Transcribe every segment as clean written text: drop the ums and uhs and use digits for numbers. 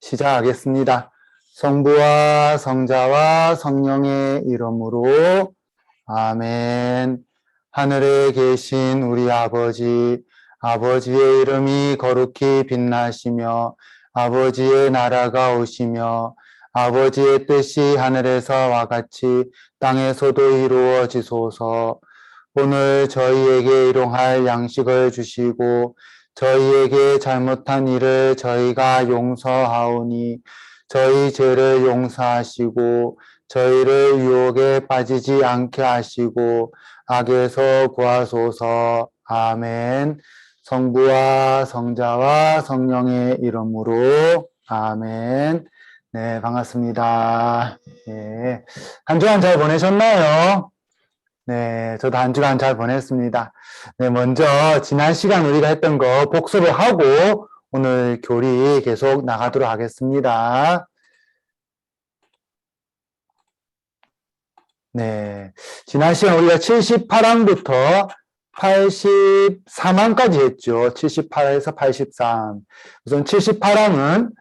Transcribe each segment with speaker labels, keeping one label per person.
Speaker 1: 시작하겠습니다. 성부와 성자와 성령의 이름으로 아멘. 하늘에 계신 우리 아버지, 아버지의 이름이 거룩히 빛나시며 아버지의 나라가 오시며 아버지의 뜻이 하늘에서와 같이 땅에서도 이루어지소서. 오늘 저희에게 일용할 양식을 주시고 저희에게 잘못한 일을 저희가 용서하오니 저희 죄를 용서하시고 저희를 유혹에 빠지지 않게 하시고 악에서 구하소서. 아멘. 성부와 성자와 성령의 이름으로 아멘. 네, 반갑습니다. 네, 한 주간 잘 보내셨나요? 네, 저도 한 주간 잘 보냈습니다. 네, 먼저 지난 시간 우리가 했던 거 복습을 하고 오늘 교리 계속 나가도록 하겠습니다. 네, 지난 시간 우리가 78항부터 84항까지 했죠. 78에서 83. 우선 78항은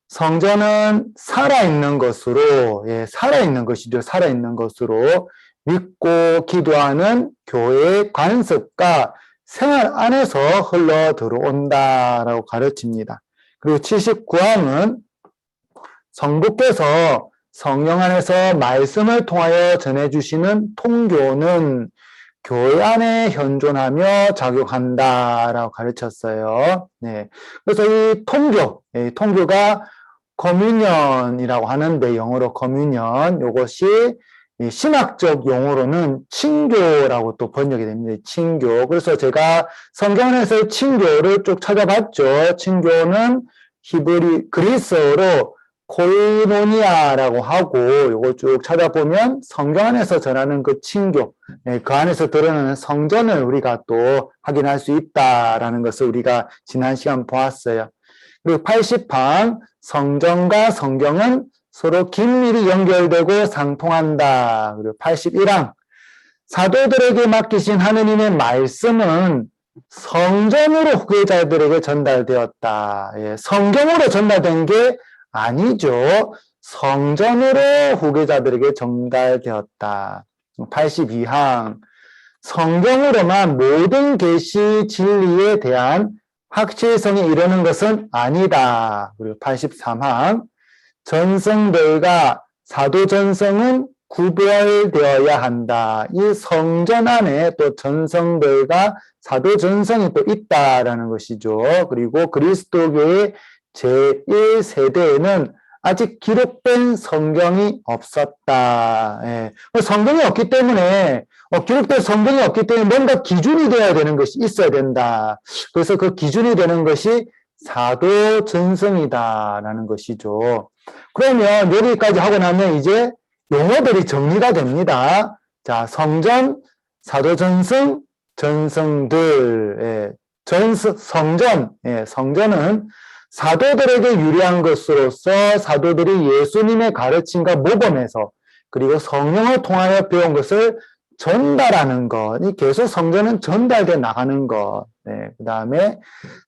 Speaker 1: 성전은 살아있는 것으로, 살아있는 것이죠. 살아있는 것으로 믿고 기도하는 교회의 관습과 생활 안에서 흘러 들어온다라고 가르칩니다. 그리고 79항은 성부께서 성령 안에서 말씀을 통하여 전해주시는 통교는 교회 안에 현존하며 작용한다라고 가르쳤어요. 네. 그래서 이 통교가 커뮤니언이라고 하는데 영어로 커뮤니언, 요것이 신학적 용어로는 친교라고 또 번역이 됩니다. 친교. 그래서 제가 성경에서 친교를 쭉 찾아봤죠. 친교는 그리스어로 코이노니아라고 하고 요거 쭉 찾아보면 성경 안에서 전하는 그 친교, 그 안에서 드러나는 성전을 우리가 또 확인할 수 있다라는 것을 우리가 지난 시간 보았어요. 그리고 80항 성전과 성경은 서로 긴밀히 연결되고 상통한다. 그리고 81항 사도들에게 맡기신 하느님의 말씀은 성전으로 후계자들에게 전달되었다. 성경으로 전달된 게 아니죠. 성전으로 후계자들에게 전달되었다. 82항 성경으로만 모든 계시 진리에 대한 확실성이 이르는 것은 아니다. 그리고 83항 전성들과 사도전성은 구별되어야 한다. 이 성전 안에 또 전성들과 사도전성이 또 있다라는 것이죠. 그리고 그리스도교의 제1세대에는 아직 기록된 성경이 없었다. 성경이 없기 때문에 기록된 성경이 없기 때문에 뭔가 기준이 되어야 되는 것이 있어야 된다. 그래서 그 기준이 되는 것이 사도전성이다라는 것이죠. 그러면 여기까지 하고 나면 이제 용어들이 정리가 됩니다. 자, 성전, 사도전성, 전성들, 성전은 사도들에게 유리한 것으로서 사도들이 예수님의 가르침과 모범에서 그리고 성령을 통하여 배운 것을 전달하는 것. 이 계속 성전은 전달돼 나가는 것. 그 다음에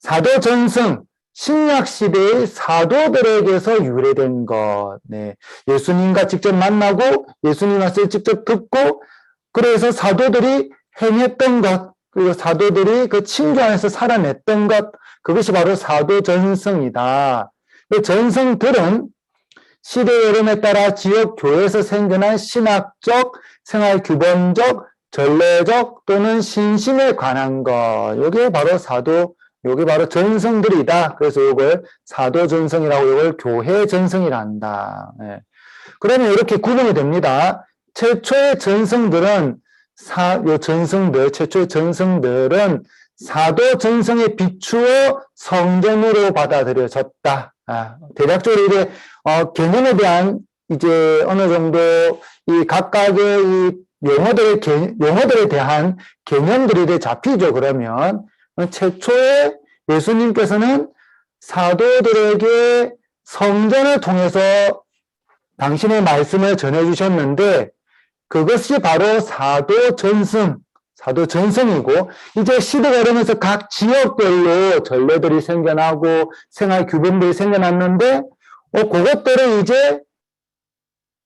Speaker 1: 사도전성, 신약시대의 사도들에게서 유래된 것. 예수님과 직접 만나고 예수님 말씀을 직접 듣고 그래서 사도들이 행했던 것 그리고 사도들이 그 친교 안에서 살아냈던 것 그것이 바로 사도전성이다. 전성들은 시대의 흐름에 따라 지역 교회에서 생겨난 신학적, 생활규범적, 전례적 또는 신심에 관한 것. 이게 바로 전성들이다. 그래서 이걸 사도전성이라고 이걸 교회전성이라 한다. 그러면 이렇게 구분이 됩니다. 최초의 전성들은 사도전성에 비추어 성전으로 받아들여졌다. 대략적으로 이게 개념에 대한 이제 어느 정도 이 각각의 이 용어들에 대한 개념들이 이제 잡히죠. 그러면 최초에 예수님께서는 사도들에게 성전을 통해서 당신의 말씀을 전해주셨는데 그것이 바로 사도전성이고 이제 시대가 이러면서 각 지역별로 전례들이 생겨나고 생활 규범들이 생겨났는데 그것들을 이제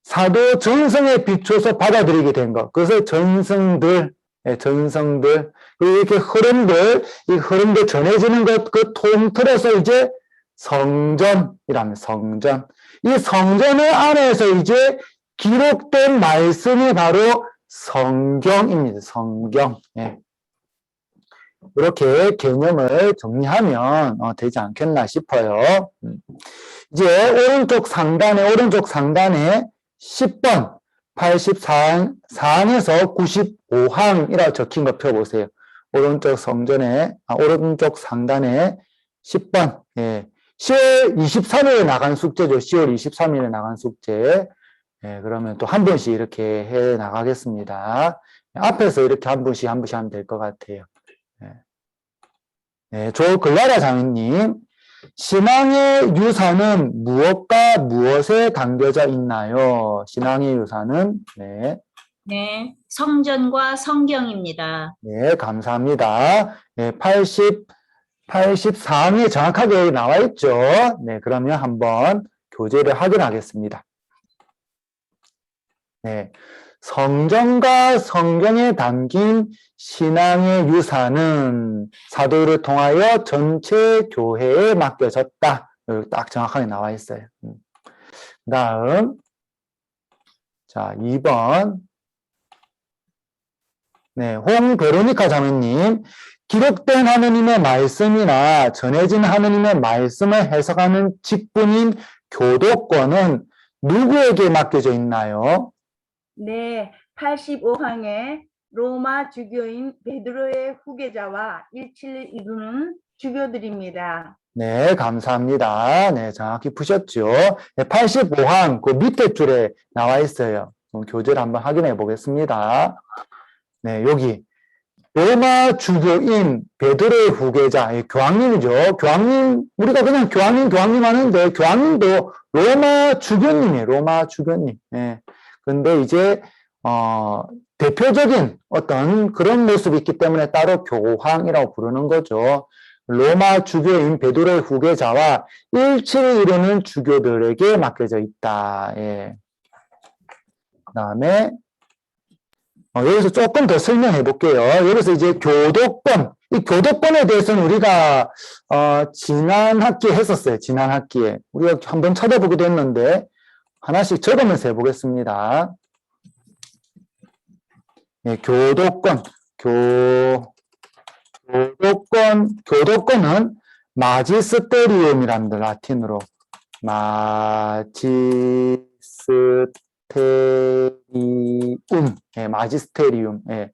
Speaker 1: 사도 전성에 비춰서 받아들이게 된 것. 그래서 전성들, 전성들. 그리고 이렇게 흐름들, 이 흐름들 전해지는 것, 그 통틀어서 이제 성전이라면 성전. 이 성전의 안에서 이제 기록된 말씀이 바로 성경입니다. 성경. 예. 이렇게 개념을 정리하면 되지 않겠나 싶어요. 이제 오른쪽 상단에 10번 84항에서 95항이라고 적힌 거 펴보세요. 오른쪽 상단에 10번. 예. 10월 23일에 나간 숙제죠. 10월 23일에 나간 숙제. 예, 그러면 또 한 번씩 이렇게 해 나가겠습니다. 앞에서 이렇게 한 번씩 하면 될 것 같아요. 예. 네, 조글라라 장인님. 신앙의 유산은 무엇과 무엇에 담겨져 있나요? 신앙의 유산은, 네.
Speaker 2: 네, 성전과 성경입니다.
Speaker 1: 네, 감사합니다. 네, 84항에 정확하게 나와 있죠. 네, 그러면 한번 교재를 확인하겠습니다. 네, 성전과 성경에 담긴 신앙의 유산은 사도를 통하여 전체 교회에 맡겨졌다. 여기 딱 정확하게 나와 있어요. 다음, 자, 2번. 네, 홍베로니카 자매님. 기록된 하느님의 말씀이나 전해진 하느님의 말씀을 해석하는 직분인 교도권은 누구에게 맡겨져 있나요?
Speaker 3: 네, 85항에 로마 주교인 베드로의 후계자와 일치를 이루는 주교들입니다.
Speaker 1: 네, 감사합니다. 네, 정확히 푸셨죠. 네, 85항, 그 밑에 줄에 나와 있어요. 그럼 교재를 한번 확인해 보겠습니다. 네, 여기. 로마 주교인 베드로의 후계자, 교황님이죠. 교황님, 우리가 그냥 교황님 하는데, 교황님도 로마 주교님이에요. 로마 주교님. 네. 근데 이제, 대표적인 어떤 그런 모습이 있기 때문에 따로 교황이라고 부르는 거죠. 로마 주교인 베드로의 후계자와 일치를 이루는 주교들에게 맡겨져 있다. 예. 그 다음에, 여기서 조금 더 설명해 볼게요. 여기서 이제 교도권, 이 교도권에 대해서는 우리가, 지난 학기에 했었어요. 지난 학기에. 우리가 한번 찾아보기도 했는데, 하나씩 적으면서 해보겠습니다. 예, 교도권은 마지스테리움이랍니다. 라틴으로. 마지스테리움. 예.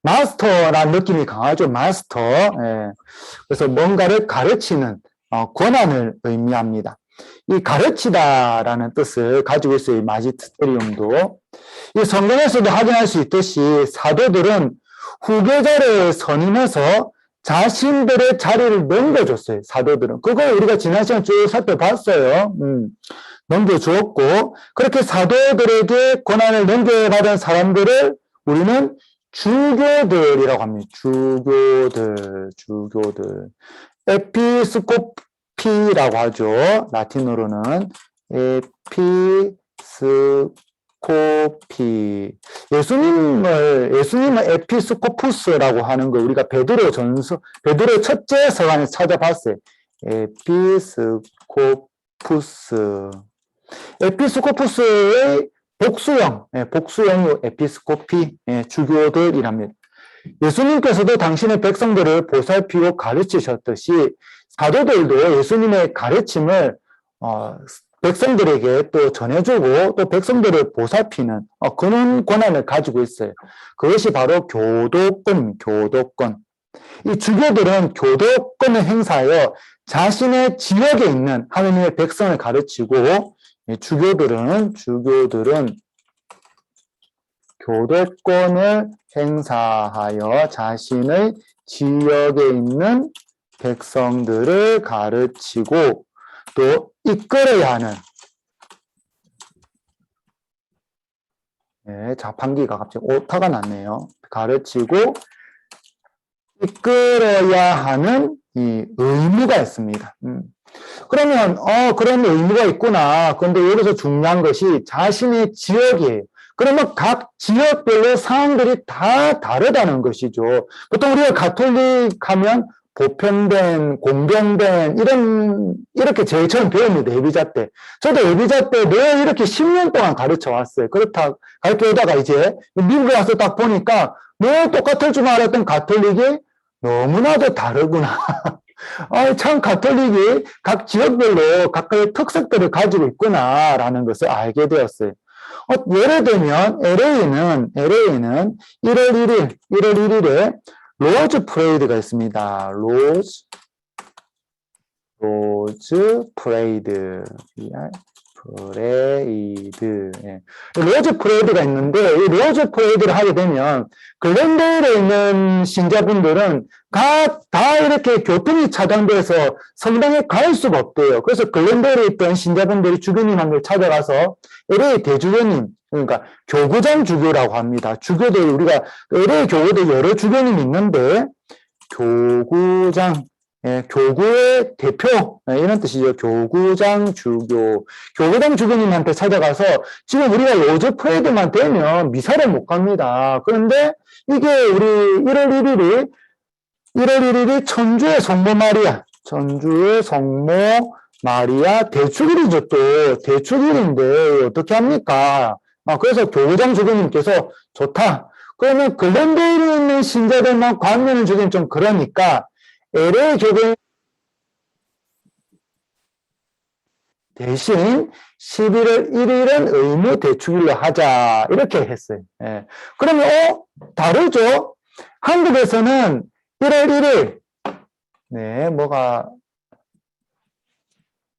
Speaker 1: 마스터라는 느낌이 강하죠. 마스터. 예. 그래서 뭔가를 가르치는 권한을 의미합니다. 이 가르치다라는 뜻을 가지고 있어요. 이 마지스테리움도. 이 성경에서도 확인할 수 있듯이 사도들은 후계자를 선임해서 자신들의 자리를 넘겨줬어요. 사도들은. 그거 우리가 지난 시간 쭉 살펴봤어요. 넘겨주었고, 그렇게 사도들에게 권한을 넘겨받은 사람들을 우리는 주교들이라고 합니다. 주교들. 에피스코피라고 하죠. 라틴어로는. 에피스코피. 예수님을 에피스코푸스라고 하는 거 우리가 베드로의 첫째 서간에서 찾아봤어요. 에피스코푸스의 복수형이 에피스코피, 주교들이랍니다. 예수님께서도 당신의 백성들을 보살피고 가르치셨듯이 사도들도 예수님의 가르침을 백성들에게 또 전해주고 또 백성들을 보살피는 그런 권한을 가지고 있어요. 그것이 바로 교도권. 이 주교들은 교도권을 행사하여 자신의 지역에 있는 하느님의 백성을 가르치고, 주교들은 교도권을 행사하여 자신의 지역에 있는 백성들을 가르치고 또 이끌어야 하는, 자판기가 갑자기 오타가 났네요. 가르치고 이끌어야 하는 이 의무가 있습니다. 그러면 그런 의무가 있구나. 그런데 여기서 중요한 것이 자신의 지역이에요. 그러면 각 지역별로 상황들이 다 다르다는 것이죠. 보통 우리가 가톨릭 하면 보편된, 공경된, 이렇게 제일 처음 배웁니다, 예비자 때. 저도 예비자 때 늘 이렇게 10년 동안 가르쳐 왔어요. 가르쳐 오다가 이제 미국에 와서 딱 보니까 늘 똑같을 줄 알았던 가톨릭이 너무나도 다르구나. 참 가톨릭이 각 지역별로 각각의 특색들을 가지고 있구나라는 것을 알게 되었어요. 예를 들면 LA는 1월 1일에 로즈 프레이드가 있습니다. 로즈 프레이드. 예. 로즈 프레이드가 있는데 이 로즈 프레이드를 하게 되면 글렌데일에 있는 신자분들은 다 이렇게 교통이 차단돼서 성당에 갈 수가 없대요. 그래서 글렌데일에 있던 신자분들이 주교님한테 찾아가서 LA 대주교님, 그러니까 교구장 주교라고 합니다. 주교들, 우리가 LA 교구들 여러 주교님이 있는데 교구장, 예, 교구의 대표, 이런 뜻이죠. 교구장 주교. 교구장 주교님한테 찾아가서 지금 우리가 로즈 프레이드만 되면 미사를 못 갑니다. 그런데 이게 우리 1월 1일이 천주의 성모 마리아 대축일이죠. 또 대축일인데 어떻게 합니까? 그래서 교구장 주교님께서 좋다. 그러면 글렌데일에 있는 신자들만 관면을 주기는 좀 그러니까 LA 교회 대신 11월 1일은 의무 대축일로 하자 이렇게 했어요. 예. 그러면 다르죠? 한국에서는 1월 1일 네, 뭐가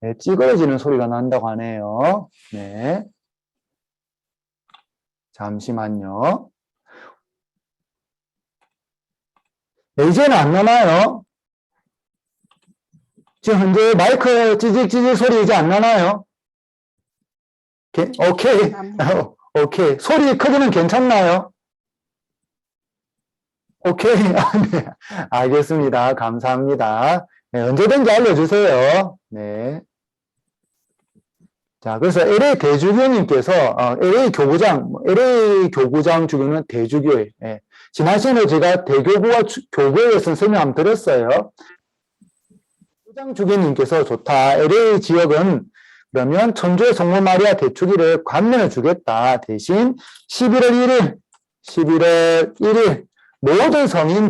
Speaker 1: 네, 찌그러지는 소리가 난다고 하네요. 네. 잠시만요. 네, 이제는 안 나나요? 지금 현재 마이크 찌직찌직 소리 이제 안 나나요? 오케이. 오케이. 소리 크기는 괜찮나요? 오케이. 네. 알겠습니다. 감사합니다. 네, 언제든지 알려주세요. 네. 자, 그래서 LA 대주교님께서, LA 교구장 주교는 대주교예요. 네. 지난 시간에 제가 대교구와 교구에 대해서 설명 한번 드렸어요. 교구장 주교님께서 좋다. LA 지역은 그러면 천주의 성모 마리아 대축일을 관면을 주겠다. 대신 11월 1일 모든 성인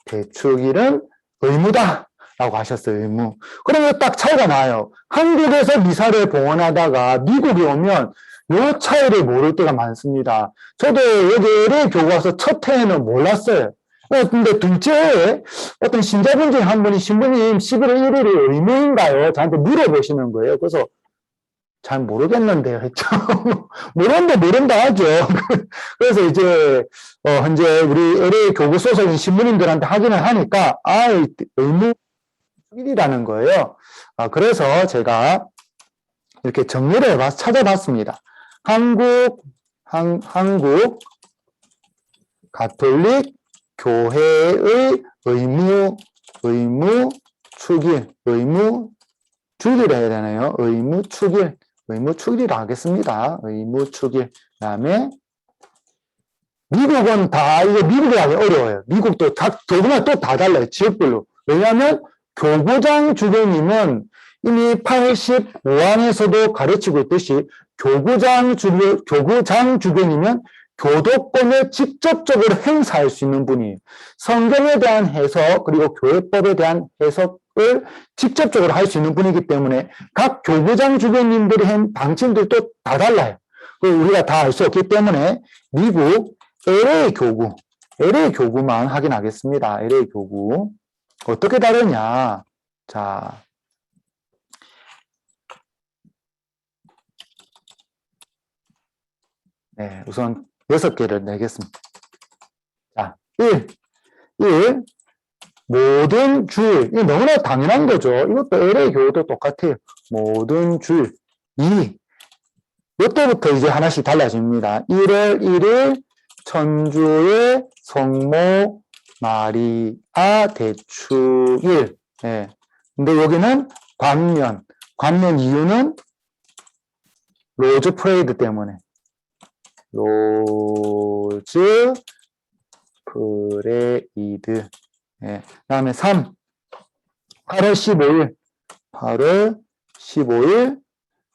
Speaker 1: 대축일은 의무다. 라고 하셨어요, 의무. 그러면 딱 차이가 나요. 한국에서 미사를 봉헌하다가 미국에 오면 요 차이를 모를 때가 많습니다. 저도 여기 LA 교구 와서 첫 해에는 몰랐어요. 근데 둘째 해에 어떤 신자분 중에 한 분이 신부님 11월 1일이 의무인가요? 저한테 물어보시는 거예요. 그래서 잘 모르겠는데요, 했죠. 모른다 하죠. 그래서 이제, 현재 우리 LA 교구 소속인 신부님들한테 확인을 하니까, 의무일이라는 거예요. 그래서 제가 이렇게 정리를 해봐서 찾아봤습니다. 한국 가톨릭 교회의 의무축일 해야 되나요? 의무축일이라 하겠습니다. 의무축일. 그 다음에, 미국은 이게 미국이 하기 어려워요. 미국도 더구나 또 다 달라요. 지역별로. 왜냐하면, 교구장 주교님은 이미 85항에서도 가르치고 있듯이, 교구장 주교님은 교도권을 직접적으로 행사할 수 있는 분이에요. 성경에 대한 해석, 그리고 교회법에 대한 해석을 직접적으로 할 수 있는 분이기 때문에 각 교구장 주교님들이 한 방침들도 다 달라요. 우리가 다 알 수 없기 때문에 미국 LA 교구만 확인하겠습니다. LA 교구. 어떻게 다르냐. 자. 네, 우선 6개를 내겠습니다. 자, 1. 모든 주일. 이거 너무나 당연한 거죠. 이것도 LA 교회도 똑같아요. 모든 주일. 2. 이때부터 이제 하나씩 달라집니다. 1월 1일 천주의 성모 마리아 대축일. 예. 근데 여기는 관면. 관면 이유는 로즈 프레이드 때문에. 로즈 프레이드. 예. 다음에 3. 8월 15일. 8월 15일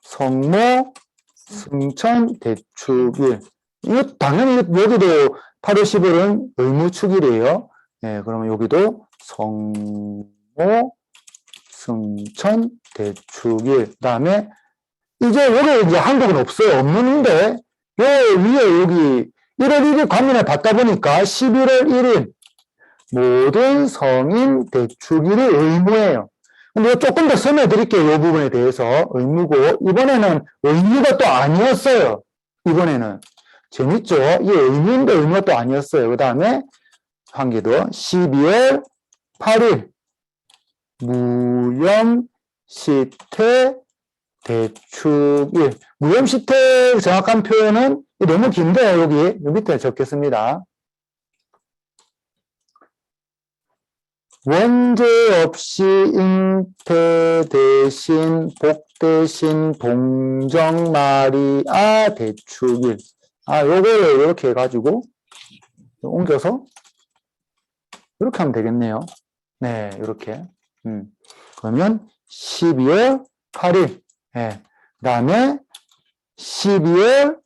Speaker 1: 성모 승천 대축일. 이거 당연히 여기도 8월 10일은 의무축일이에요. 예, 그러면 여기도 성모 승천 대축일. 그 다음에 이제 여기 이제 한국은 없어요. 없는데 요 위에 여기 1월 1일 관면을 받다 보니까 11월 1일 모든 성인 대축일이 의무예요. 근데 조금 더 설명해 드릴게요. 이 부분에 대해서. 의무고, 이번에는 의무가 또 아니었어요. 이번에는. 재밌죠? 이게 의무인데 의무가 또 아니었어요. 그 다음에, 한 개 더. 12월 8일. 무염시태 대축일. 무염시태 정확한 표현은 너무 긴데, 여기 밑에 적겠습니다. 원죄 없이 잉태 대신 복 대신 동정 마리아 대축일. 요거를 이렇게 해가지고 옮겨서 이렇게 하면 되겠네요. 네, 이렇게. 그러면 12월 8일. 네. 그 다음에 12월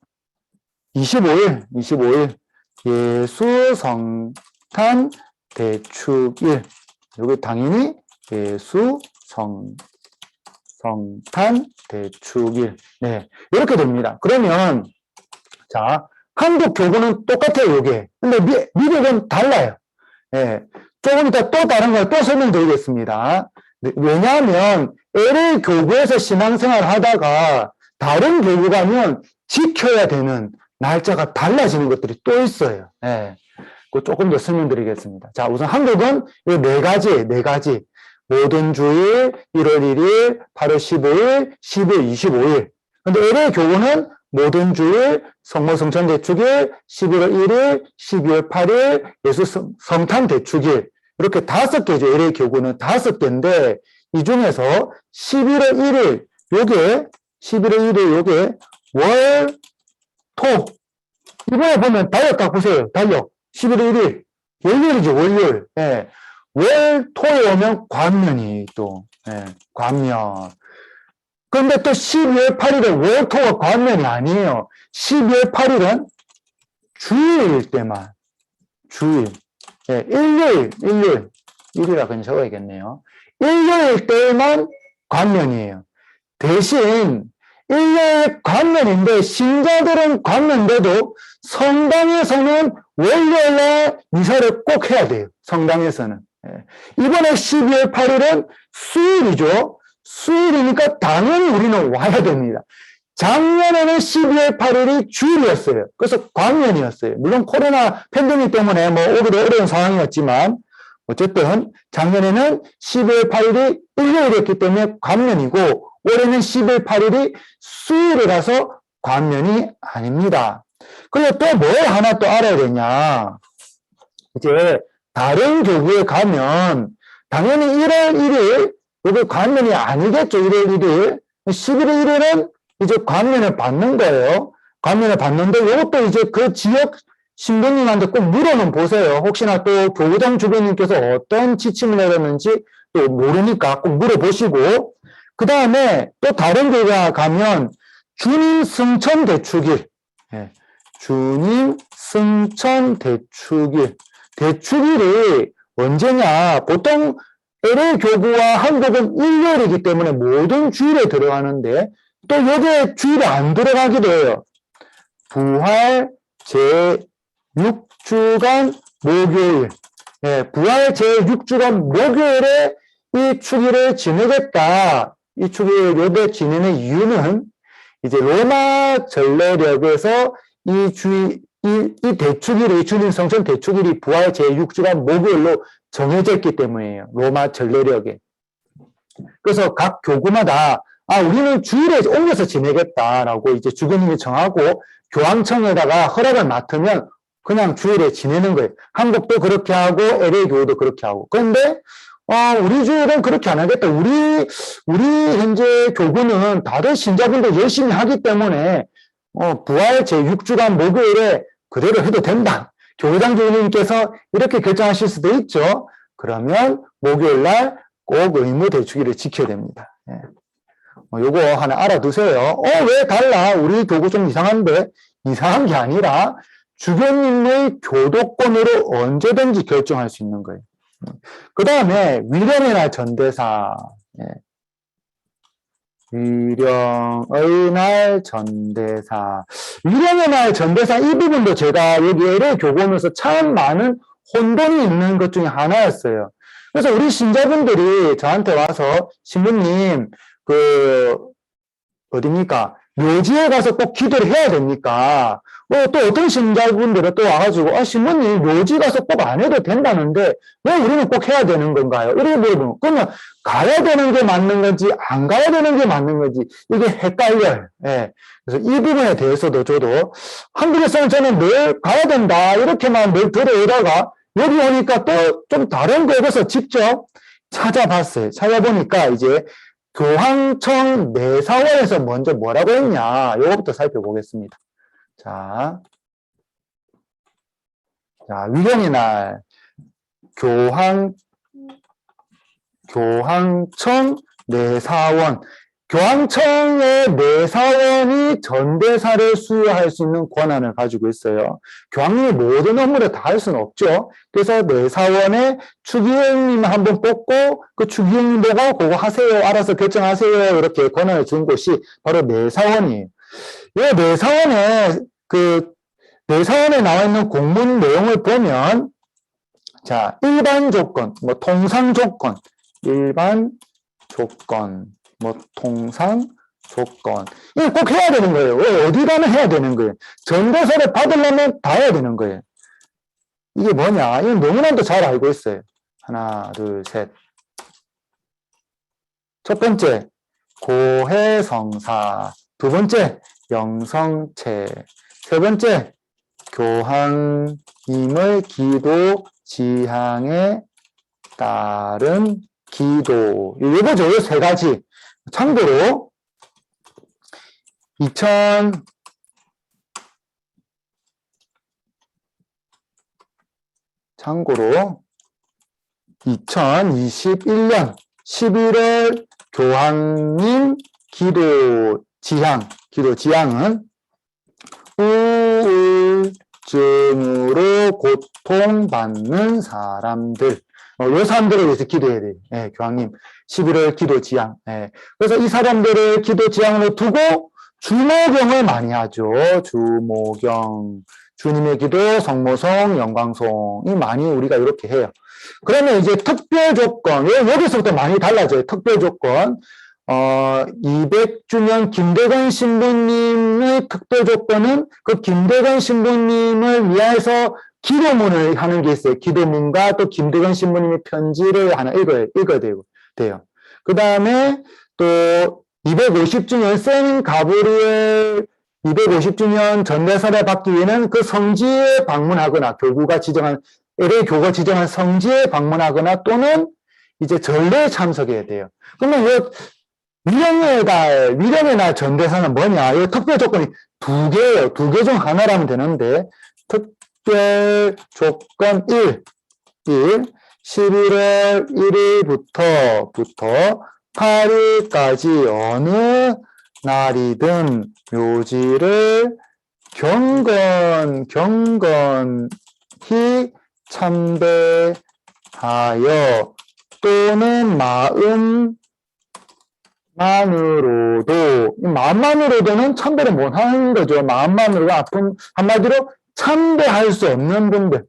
Speaker 1: 25일. 예수 성탄 대축일. 여기 당연히 예수 성탄 대축일. 네, 이렇게 됩니다. 그러면 자, 한국 교구는 똑같아요, 요게. 근데 미국은 달라요. 예. 조금 이따 또 다른 걸 또 설명드리겠습니다. 왜냐하면 LA 교구에서 신앙생활 하다가 다른 교구 가면 지켜야 되는 날짜가 달라지는 것들이 또 있어요. 예. 조금 더 설명드리겠습니다. 자, 우선 한국은 이 네 가지. 모든 주일, 1월 1일, 8월 15일, 12월 25일. 근데 LA 교구는 모든 주일, 성모 성천 대축일, 11월 1일, 12월 8일, 예수 성탄 대축일. 이렇게 5개죠. LA 교구는 5개인데, 이 중에서 11월 1일, 요게 월, 토. 이번에 보면 달력 딱 보세요. 달력. 11월 1일. 월요일이죠, 월요일. 예. 월, 토에 오면 관면이 또, 예, 관면. 그런데 또 12월 8일은 월, 토가 관면이 아니에요. 12월 8일은 주일일 때만. 주일. 예, 일이라 그냥 적어야겠네요. 일요일 때만 관면이에요. 대신, 일요일 관면인데, 신자들은 관면돼도 성당에서는 월요일에 미사를 꼭 해야 돼요. 성당에서는. 예. 이번에 12월 8일은 수요일이죠. 수요일이니까 당연히 우리는 와야 됩니다. 작년에는 12월 8일이 주일이었어요. 그래서 관면이었어요. 물론 코로나 팬데믹 때문에 오기도 어려운 상황이었지만, 어쨌든 작년에는 12월 8일이 일요일이었기 때문에 관면이고, 올해는 12월 8일이 수요일이라서 관면이 아닙니다. 그리고 또 뭘 하나 또 알아야 되냐. 이제 다른 교구에 가면 당연히 1월 1일 이게 관면이 아니겠죠. 1월 1일. 11월 1일은 이제 관면을 받는 거예요. 관면을 받는데 이것도 이제 그 지역 신부님한테 꼭 물어는 보세요. 혹시나 또 교구장 주변님께서 어떤 지침을 내렸는지 또 모르니까 꼭 물어보시고, 그 다음에 또 다른 교회 가면 주님 승천 대축일. 예. 주님 승천 대축일. 대축일이 언제냐? 보통 LA 교구와 한국은 일요일이기 때문에 모든 주일에 들어가는데 또 여기에 주일에 안 들어가기도 해요. 부활 제6주간 목요일. 예, 부활 제6주간 목요일에 이 축일을 지내겠다. 이 축일 요때 지내는 이유는 이제 로마 전래력에서 이 대축일이, 주님 성천 대축일이 부활 제6주간 목요일로 정해져 있기 때문이에요. 로마 전래력에. 그래서 각 교구마다 우리는 주일에 옮겨서 지내겠다라고 이제 주교님이 정하고 교황청에다가 허락을 맡으면 그냥 주일에 지내는 거예요. 한국도 그렇게 하고 LA 교회도 그렇게 하고. 그런데 우리 주일은 그렇게 안 하겠다. 우리 현재 교구는 다들 신자분들 열심히 하기 때문에 부활 제6주간 목요일에 그대로 해도 된다. 교회장 주님께서 이렇게 결정하실 수도 있죠. 그러면 목요일 날 꼭 의무 대축일을 지켜야 됩니다. 예. 요거 하나 알아두세요. 왜 달라? 우리 교구 좀 이상한데? 이상한 게 아니라 주교님의 교도권으로 언제든지 결정할 수 있는 거예요. 그 다음에 위령의 날 전대사. 예. 위령의 날 전대사. 위령의 날 전대사 이 부분도 제가 여기 LA 교구 오면서 참 많은 혼돈이 있는 것 중에 하나였어요. 그래서 우리 신자분들이 저한테 와서 신부님 어딥니까? 묘지에 가서 꼭 기도를 해야 됩니까? 또 어떤 신자분들은 또 와가지고, 신부님, 묘지 가서 꼭 안 해도 된다는데, 왜 우리는 꼭 해야 되는 건가요? 이렇게 물어보면, 그러면 가야 되는 게 맞는 건지, 안 가야 되는 게 맞는 건지, 이게 헷갈려요. 예. 그래서 이 부분에 대해서도 저도, 한국에서는 저는 늘 가야 된다, 이렇게만 늘 들어오다가, 여기 오니까 또 좀 다른 곳에서 직접 찾아봤어요. 찾아보니까 이제, 교황청 내사원에서 먼저 뭐라고 했냐, 요거부터 살펴보겠습니다. 자, 위령의 날, 교황청 내사원. 교황청의 내사원이 전대사를 수여할 수 있는 권한을 가지고 있어요. 교황님이 모든 업무를 다 할 수는 없죠. 그래서 내사원에 추기경님 한번 뽑고 그 추기경님 보고 그거 하세요. 알아서 결정하세요. 이렇게 권한을 준 곳이 바로 내사원이에요. 이 내사원에 나와 있는 공문 내용을 보면 자, 일반 조건, 통상 조건, 일반 조건, 통상 조건. 이거 꼭 해야 되는 거예요. 왜? 어디 가면 해야 되는 거예요. 전도서를 받으려면 다 해야 되는 거예요. 이게 뭐냐? 이건 너무나도 잘 알고 있어요. 하나, 둘, 셋. 첫 번째, 고해성사. 두 번째, 영성체. 세 번째, 교황님의 기도 지향에 따른 기도. 이거죠. 이 세 가지. 참고로 2021년 11월 교황님 기도 지향은 우울증으로 고통받는 사람들, 이 사람들에 대해서 기도해야 돼요. 예, 교황님 11월 기도 지향. 예. 그래서 이 사람들을 기도 지향으로 두고 주모경을 많이 하죠. 주모경, 주님의 기도, 성모송, 영광송이 많이 우리가 이렇게 해요. 그러면 이제 특별 조건, 여기서부터 많이 달라져요. 특별 조건. 200주년 김대건 신부님의 특별 조건은 그 김대건 신부님을 위해서 기도문을 하는 게 있어요. 기도문과 또 김대건 신부님의 편지를 하나 읽어야 돼요. 그 다음에 또 250주년 생 가브리엘 250주년 전대사를 받기 위해는 그 성지에 방문하거나 LA 교구가 지정한 성지에 방문하거나 또는 이제 전례에 참석해야 돼요. 그러면 위령의 날 전대사는 뭐냐? 이 특별 조건이 두 개예요. 두 개 중 하나라면 되는데 특별 조건 1. 11월 1일부터 8일까지 어느 날이든 묘지를 경건히 참배하여 또는 마음만으로도는 참배를 못하는 거죠. 마음만으로 한마디로 참배할 수 없는 분들,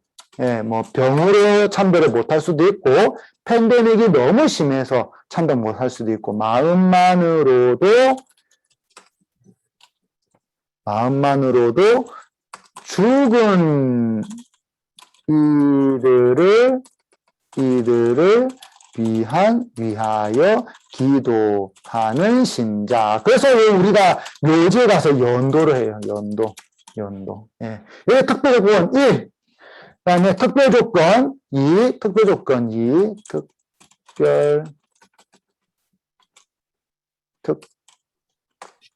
Speaker 1: 병으로 참배를 못할 수도 있고, 팬데믹이 너무 심해서 참배 못할 수도 있고, 마음만으로도 죽은 이들을 위하여 기도하는 신자. 그래서 우리가 묘지에 가서 연도를 해요. 연도. 예. 여기 특별 조건 1. 그다음에 특별 조건 2. 특별 조건 2.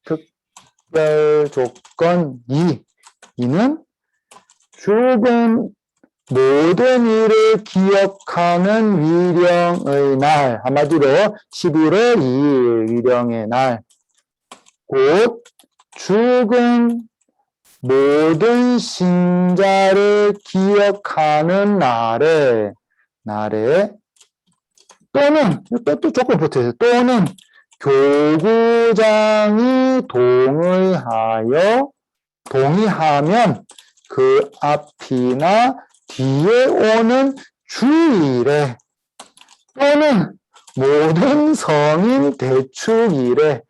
Speaker 1: 특별 조건 2. 이는 죽은 모든 일을 기억하는 위령의 날, 한마디로 11월 2일 위령의 날, 곧 죽은 모든 신자를 기억하는 날에 또는 또 조건 붙여요. 또는 교구장이 동의하면 그 앞이나 뒤에 오는 주일에 또는 모든 성인 대축일에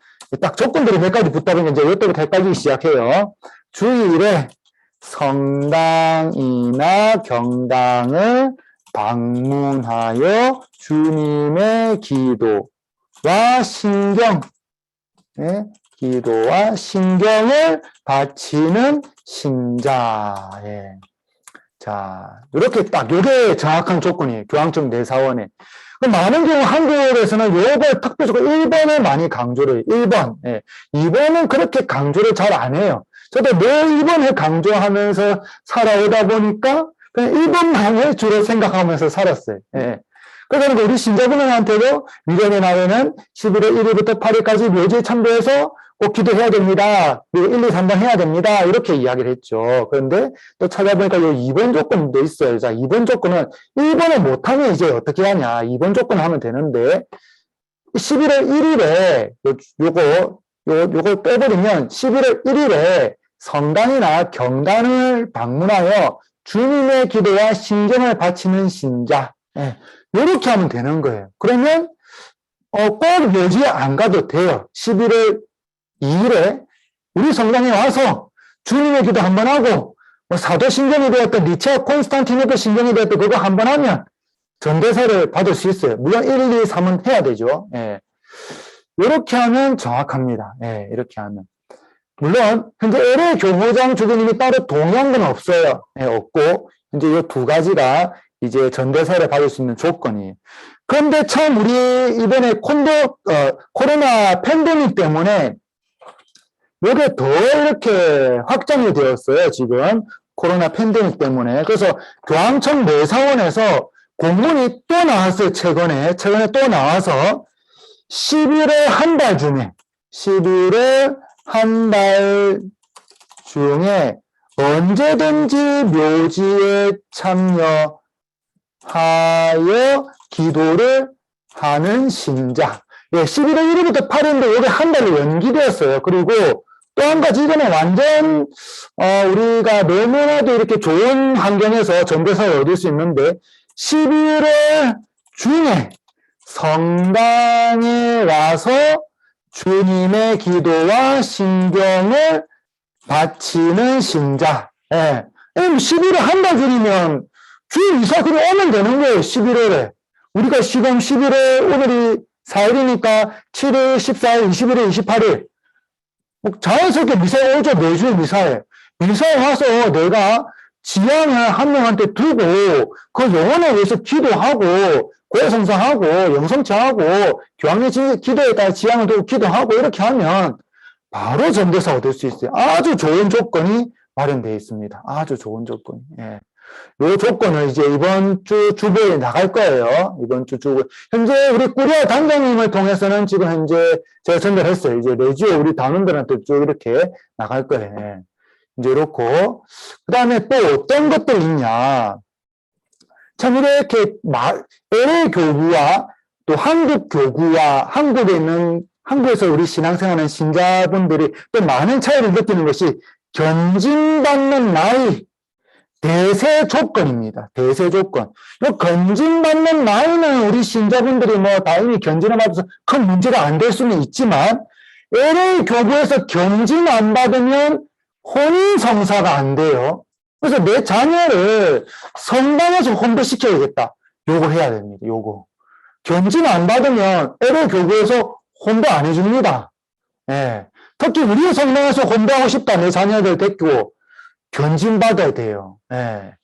Speaker 1: 딱 조건들이 몇 가지 붙다 보니까 이제 이때부터 헷갈리기 시작해요. 주일에 성당이나 경당을 방문하여 주님의 기도와 신경을 바치는 신자. 예. 자, 이렇게 딱, 요게 정확한 조건이에요. 교황청 내사원에. 많은 경우 한국에서는 요걸 특별적으로 1번을 많이 강조를 해요. 1번. 예. 2번은 그렇게 강조를 잘 안 해요. 저도 늘 1번을 강조하면서 살아오다 보니까 그냥 1번만을 주로 생각하면서 살았어요. 예. 그래서 우리 신자분들한테도 위령의 날에는 11월 1일부터 8일까지 묘지에 참배해서 꼭 기도해야 됩니다. 그리고 1, 2, 3번 해야 됩니다. 이렇게 이야기를 했죠. 그런데 또 찾아보니까 요 2번 조건도 있어요. 자, 2번 조건은 1번을 못하면 이제 어떻게 하냐. 2번 조건을 하면 되는데 11월 1일에 요걸 빼버리면 11월 1일에 성당이나 경단을 방문하여 주님의 기도와 신경을 바치는 신자. 예, 이렇게 하면 되는 거예요. 그러면 꼭 묘지에 안 가도 돼요. 11월 2일에 우리 성당에 와서 주님의 기도 한번 하고 사도 신경이 되었던 니체아 콘스탄티노플 신경이 되었던 그거 한번 하면 전대사를 받을 수 있어요. 물론 1, 2, 3은 해야 되죠. 예. 이렇게 하면 정확합니다. 예, 이렇게 하면. 물론 현재 LA 교부장 주교님이 따로 동의한 건 없어요. 예, 없고 이제 이 두 가지가 이제 전대사를 받을 수 있는 조건이에요. 그런데 참 우리 이번에 코로나 팬데믹 때문에 이게 더 이렇게 확장이 되었어요. 지금 코로나 팬데믹 때문에. 그래서 교황청 내사원에서 공문이 또 나왔어요. 최근에 또 나와서 11월 한 달 중에 11월 한 달 중에 언제든지 묘지에 참여하여 기도를 하는 신자. 예, 11월 1일부터 8일인데 여기 한 달로 연기되었어요. 그리고 또 한 가지 이거는 완전 우리가 너무나도 이렇게 좋은 환경에서 전도사를 얻을 수 있는데 11월 중에 성당에 와서 주님의 기도와 신경을 바치는 신자. 예. 11월 한 달 중이면 주일 이사 그냥 오면 되는 거예요. 11월에. 우리가 지금 11월 오늘이 4일이니까 7일, 14일, 21일, 28일. 자연스럽게 미사에 오죠. 매주 미사에. 미사에 와서 내가 지향을 한 명한테 두고 그 영혼에 위해서 기도하고 고해성사하고 영성체하고 교황의 기도에 따라 지향을 두고 기도하고 이렇게 하면 바로 전도사 얻을 수 있어요. 아주 좋은 조건이 마련되어 있습니다. 아주 좋은 조건. 예. 이 조건을 이제 이번 주 주보에 나갈 거예요. 이번 주 주보. 현재 우리 꾸리아 단장님을 통해서는 지금 현재 제가 전달했어요. 이제 내주에 우리 단원들한테 쭉 이렇게 나갈 거예요. 예. 이제 이렇고. 그 다음에 또 어떤 것들이 있냐. 참 이렇게 LA 교구와 또 한국 교구와 한국에서 우리 신앙생활하는 신자분들이 또 많은 차이를 느끼는 것이 견진받는 나이, 대세 조건입니다. 대세 조건. 이 견진받는 나이는 우리 신자분들이 다 이미 견진을 받아서 큰 문제가 안 될 수는 있지만 LA 교구에서 견진 안 받으면 혼인 성사가 안 돼요. 그래서 내 자녀를 성당에서 혼도시켜야겠다. 요거 해야 됩니다. 요거. 견진 안 받으면 LA 교구에서 혼도 안 해줍니다. 예. 특히 우리 성당에서 혼도하고 싶다. 내 자녀들 데리고 견진받아야 돼요. 예.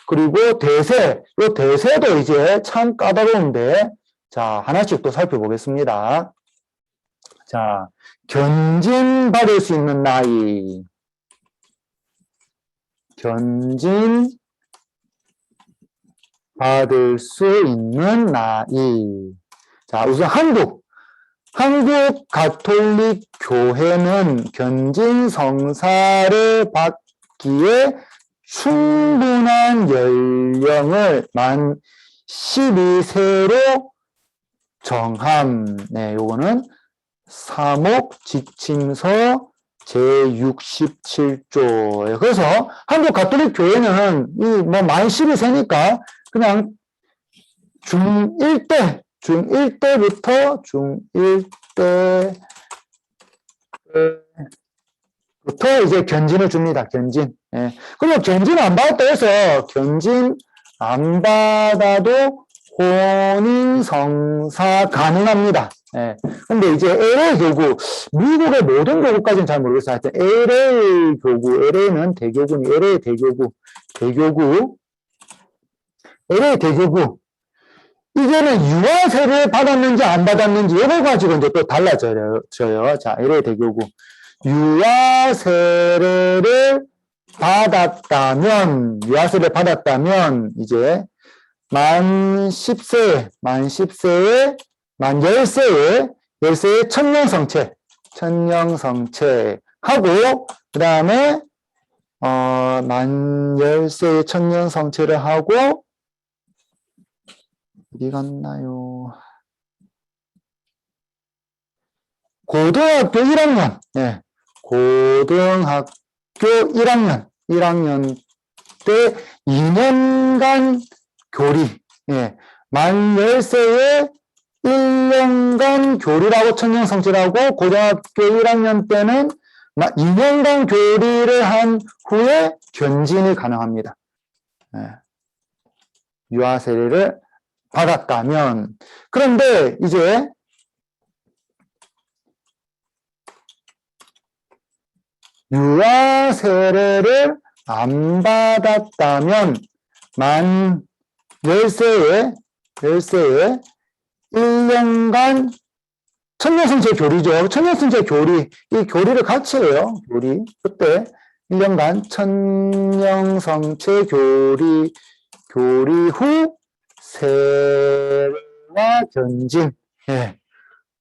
Speaker 1: 그리고 대세, 이 대세도 이제 참 까다로운데, 자, 하나씩 또 살펴보겠습니다. 자, 견진받을 수 있는 나이. 견진받을 수 있는 나이. 자, 우선 한국 가톨릭 교회는 견진 성사를 받기에 충분한 연령을 만 12세로 정함. 네, 요거는 사목 지침서 제67조에. 그래서 한국 가톨릭 교회는 만 12세니까 그냥 중1 때부터 이제 견진을 줍니다. 견진. 예. 그리고 견진 안 받았다 해서 견진 안 받아도 혼인 성사 가능합니다. 예. 근데 이제 LA 교구, 미국의 모든 교구까지는 잘 모르겠어요. 하여튼 LA 교구, LA는 대교구니, LA 대교구. 이제는 유아세를 받았는지 안 받았는지 이걸 가지고 이제 또 달라져요. 자, LA 대교구. 유아세를 받았다면 이제 만 10세에 1000년성체 하고, 그 다음에 만 10세에 천년성체를 하고, 어디 갔나요? 고등학교 1학년, 예. 고등학교 1학년 때 2년간 교리, 예. 만 10세에 1년간 교리라고 천년성체라고, 고등학교 1학년 때는 2년간 교리를 한 후에 견진이 가능합니다. 예. 유아세례를 받았다면. 그런데 이제 유아세례를 안 받았다면 만 10세에 1년간 천년성체 교리죠. 천년성체 교리, 이 교리를 같이 해요. 교리. 그때 1년간 천년성체 교리 후 세례와 견진. 예.